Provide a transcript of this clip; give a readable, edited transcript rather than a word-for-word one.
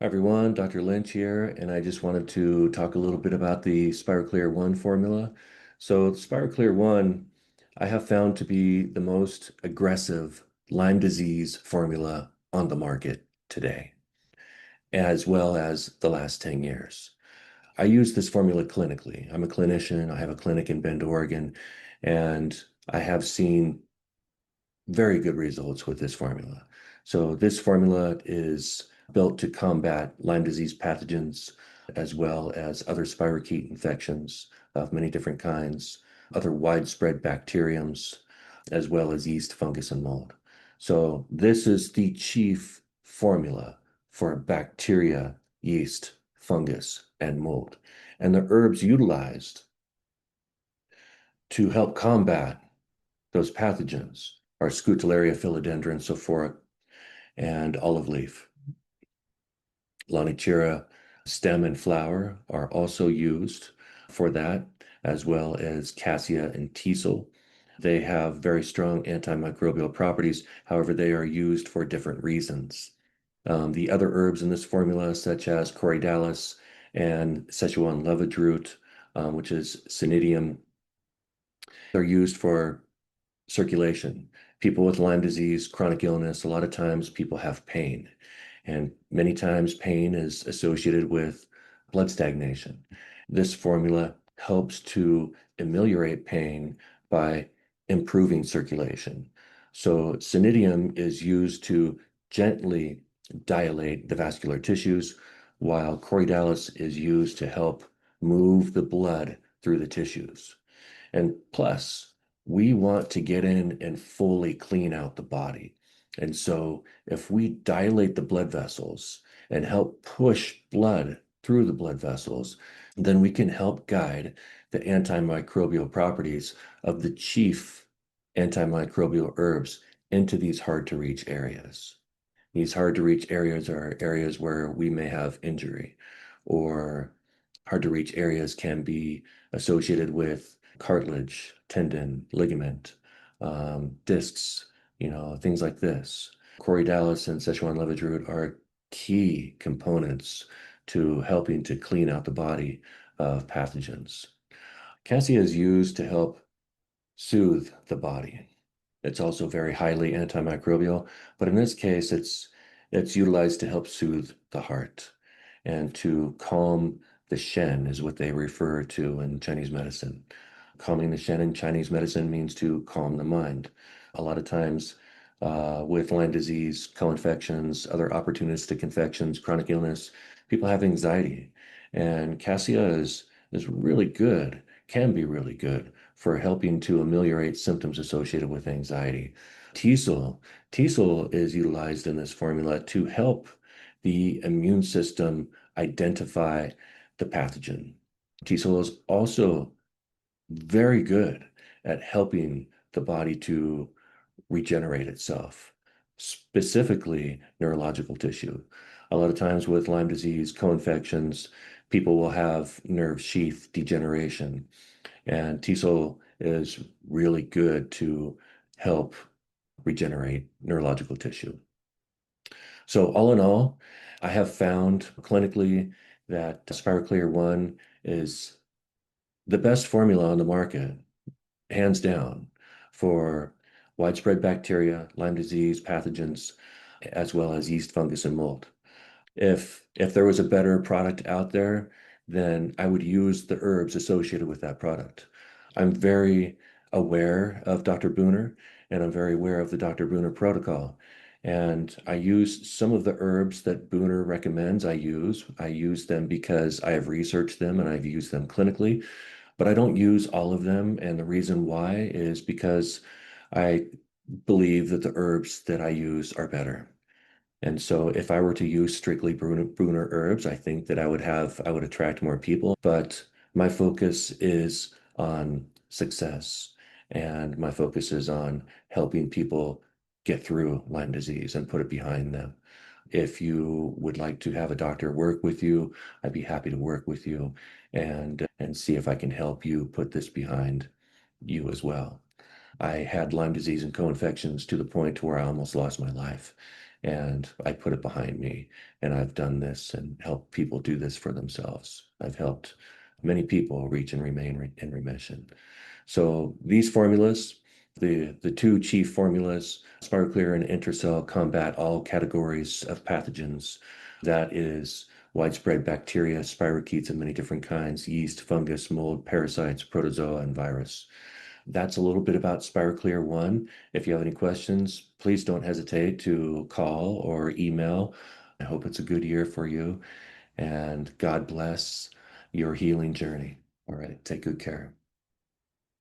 Hi everyone, Dr. Lynch here, and I just wanted to talk a little bit about the Spiro-Clear I formula. So, Spiro-Clear I, I have found to be the most aggressive Lyme disease formula on the market today, as well as the last 10 years. I use this formula clinically. I'm a clinician, I have a clinic in Bend, Oregon, and I have seen very good results with this formula. So this formula is built to combat Lyme disease pathogens, as well as other spirochete infections of many different kinds, other widespread bacteriums, as well as yeast, fungus, and mold. So this is the chief formula for bacteria, yeast, fungus, and mold. And the herbs utilized to help combat those pathogens are Scutellaria, philodendron, sophora, and olive leaf. Lanichira stem and flower are also used for that, as well as cassia and teasel. They have very strong antimicrobial properties. However, they are used for different reasons. The other herbs in this formula, such as Corydalis and Szechuan leopard root, which is Cnidium, are used for circulation. People with Lyme disease, chronic illness, a lot of times people have pain. And many times pain is associated with blood stagnation. This formula helps to ameliorate pain by improving circulation. So Cnidium is used to gently dilate the vascular tissues, while Corydalis is used to help move the blood through the tissues. And plus, we want to get in and fully clean out the body. And so, if we dilate the blood vessels and help push blood through the blood vessels, then we can help guide the antimicrobial properties of the chief antimicrobial herbs into these hard to reach areas. These hard to reach areas are areas where we may have injury, or hard to reach areas can be associated with cartilage, tendon, ligament, discs, things like this. Corydalis and Szechuan leopard root are key components to helping to clean out the body of pathogens. Cassia is used to help soothe the body. It's also very highly antimicrobial, but in this case, it's utilized to help soothe the heart and to calm the Shen is what they refer to in Chinese medicine. Calming the Shen in Chinese medicine means to calm the mind. A lot of times, with Lyme disease, co-infections, other opportunistic infections, chronic illness, people have anxiety, and cassia is really good, can be really good for helping to ameliorate symptoms associated with anxiety. Teasel, Teasel is utilized in this formula to help the immune system identify the pathogen. Teasel is also very good at helping the body to regenerate itself, specifically neurological tissue. A lot of times with Lyme disease, co-infections, people will have nerve sheath degeneration, and T-cell is really good to help regenerate neurological tissue. So all in all, I have found clinically that Spiro-Clear I is the best formula on the market, hands down, for widespread bacteria, Lyme disease, pathogens, as well as yeast, fungus, and mold. If there was a better product out there, then I would use the herbs associated with that product. I'm very aware of Dr. Booner, and I'm very aware of the Dr. Booner protocol. And I use some of the herbs that Booner recommends I use. I use them because I have researched them and I've used them clinically, but I don't use all of them. And the reason why is because I believe that the herbs that I use are better. And so if I were to use strictly Bruner herbs, I think that I would attract more people. But my focus is on success, and my focus is on helping people get through Lyme disease and put it behind them. If you would like to have a doctor work with you, I'd be happy to work with you and see if I can help you put this behind you as well. I had Lyme disease and co-infections to the point where I almost lost my life. and I put it behind me. And I've done this and helped people do this for themselves. I've helped many people reach and remain in remission. So these formulas, the two chief formulas, Spiro-Clear and Intra-Cell, combat all categories of pathogens. That is widespread bacteria, spirochetes of many different kinds, yeast, fungus, mold, parasites, protozoa, and virus. That's a little bit about Spiro-Clear 1. If you have any questions, please don't hesitate to call or email. I hope it's a good year for you, and God bless your healing journey. All right, take good care.